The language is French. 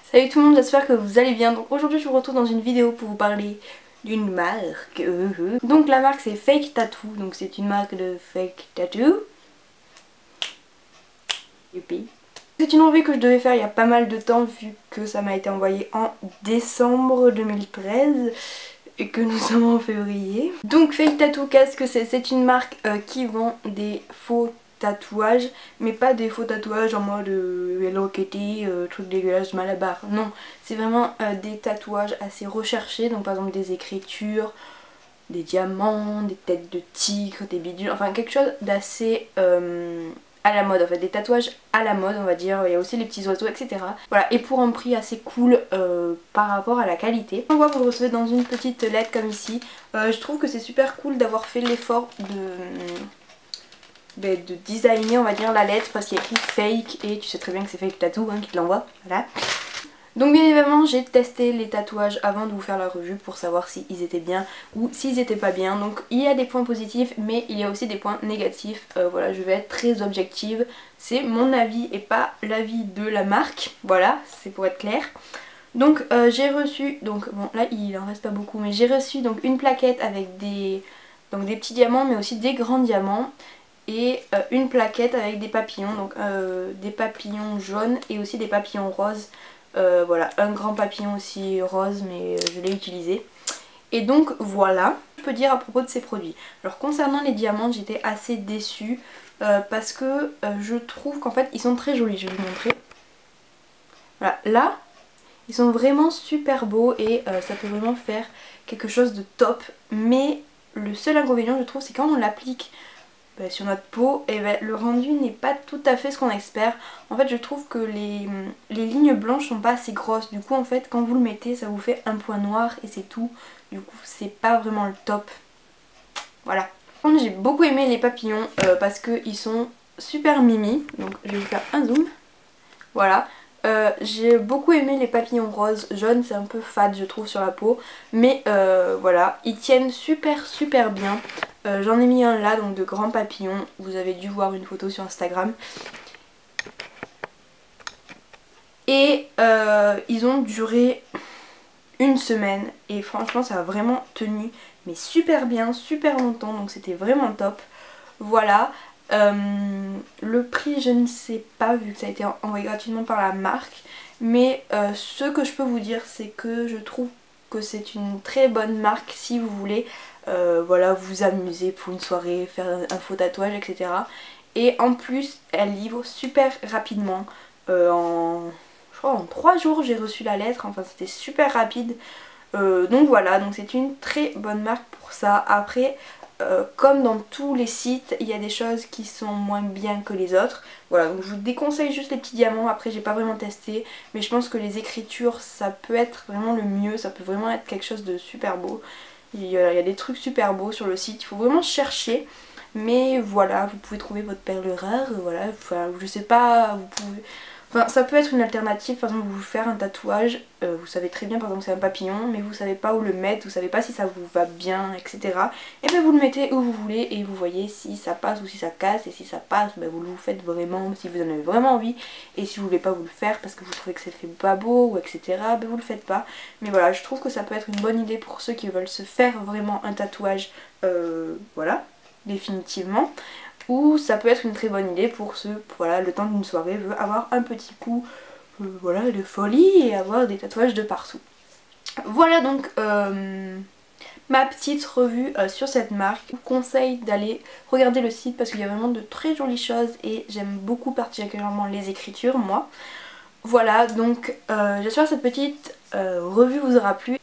Salut tout le monde, j'espère que vous allez bien. Donc aujourd'hui je vous retrouve dans une vidéo pour vous parler d'une marque. Donc la marque c'est Fake Tattoo, donc c'est une marque de fake tattoo. Youpi. C'est une revue que je devais faire il y a pas mal de temps vu que ça m'a été envoyé en décembre 2013 et que nous sommes en février. Donc Fake Tattoo, qu'est-ce que c'est? C'est une marque qui vend des faux tatouages, mais pas des faux tatouages en mode Hello Kitty, truc dégueulasse Malabar. Non, c'est vraiment des tatouages assez recherchés, donc par exemple des écritures, des diamants, des têtes de tigre, des bidules, enfin quelque chose d'assez à la mode en fait, des tatouages à la mode on va dire, il y a aussi les petits oiseaux etc. Voilà, et pour un prix assez cool par rapport à la qualité. On voit que vous le recevez dans une petite lettre comme ici. Je trouve que c'est super cool d'avoir fait l'effort de designer on va dire la lettre parce qu'il y a écrit fake et tu sais très bien que c'est Fake Tattoo hein, qui te l'envoie, voilà. Donc bien évidemment j'ai testé les tatouages avant de vous faire la revue pour savoir s'ils étaient bien ou s'ils étaient pas bien. Donc il y a des points positifs mais il y a aussi des points négatifs. Voilà, je vais être très objective. C'est mon avis et pas l'avis de la marque. Voilà, c'est pour être clair. Donc j'ai reçu, donc bon là il en reste pas beaucoup, mais j'ai reçu donc une plaquette avec des petits diamants mais aussi des grands diamants. Et une plaquette avec des papillons, donc des papillons jaunes et aussi des papillons roses. Voilà, un grand papillon aussi rose mais je l'ai utilisé. Et donc voilà, je peux dire à propos de ces produits. Alors concernant les diamants, j'étais assez déçue parce que je trouve qu'en fait ils sont très jolis, je vais vous montrer. Voilà, là ils sont vraiment super beaux et ça peut vraiment faire quelque chose de top. Mais le seul inconvénient je trouve c'est quand on l'applique sur notre peau, et le rendu n'est pas tout à fait ce qu'on espère. En fait je trouve que les lignes blanches sont pas assez grosses, du coup en fait quand vous le mettez ça vous fait un point noir et c'est tout. Du coup c'est pas vraiment le top. Voilà. Par contre j'ai beaucoup aimé les papillons parce qu'ils sont super mimi, donc je vais vous faire un zoom. Voilà. J'ai beaucoup aimé les papillons roses, jaunes, c'est un peu fade je trouve sur la peau, mais voilà, ils tiennent super bien. J'en ai mis un là, donc de grands papillons, vous avez dû voir une photo sur Instagram. Et ils ont duré une semaine et franchement ça a vraiment tenu mais super bien, super longtemps, donc c'était vraiment top. Voilà. Le prix je ne sais pas vu que ça a été envoyé gratuitement par la marque, mais ce que je peux vous dire c'est que je trouve que c'est une très bonne marque si vous voulez voilà, vous amuser pour une soirée, faire un faux tatouage etc. Et en plus elle livre super rapidement, je crois en 3 jours j'ai reçu la lettre, enfin c'était super rapide. Donc voilà, donc c'est une très bonne marque pour ça. Après comme dans tous les sites, il y a des choses qui sont moins bien que les autres. Voilà, donc je vous déconseille juste les petits diamants. Après j'ai pas vraiment testé, mais je pense que les écritures ça peut être vraiment le mieux. Ça peut vraiment être quelque chose de super beau. Il y a des trucs super beaux sur le site, il faut vraiment chercher. Mais voilà, vous pouvez trouver votre perle rare, voilà, enfin je sais pas, vous pouvez... Enfin, ça peut être une alternative, par exemple vous faire un tatouage, vous savez très bien par exemple c'est un papillon, mais vous savez pas où le mettre, vous savez pas si ça vous va bien, etc. Et bien vous le mettez où vous voulez et vous voyez si ça passe ou si ça casse, et si ça passe, ben vous le faites vraiment si vous en avez vraiment envie, et si vous voulez pas vous le faire parce que vous trouvez que ça fait pas beau ou etc. ben vous le faites pas. Mais voilà, je trouve que ça peut être une bonne idée pour ceux qui veulent se faire vraiment un tatouage, voilà, définitivement. Ou ça peut être une très bonne idée pour ceux, voilà, le temps d'une soirée veut avoir un petit coup voilà, de folie et avoir des tatouages de partout. Voilà donc ma petite revue sur cette marque. Je vous conseille d'aller regarder le site parce qu'il y a vraiment de très jolies choses et j'aime beaucoup particulièrement les écritures moi. Voilà, donc j'espère que cette petite revue vous aura plu.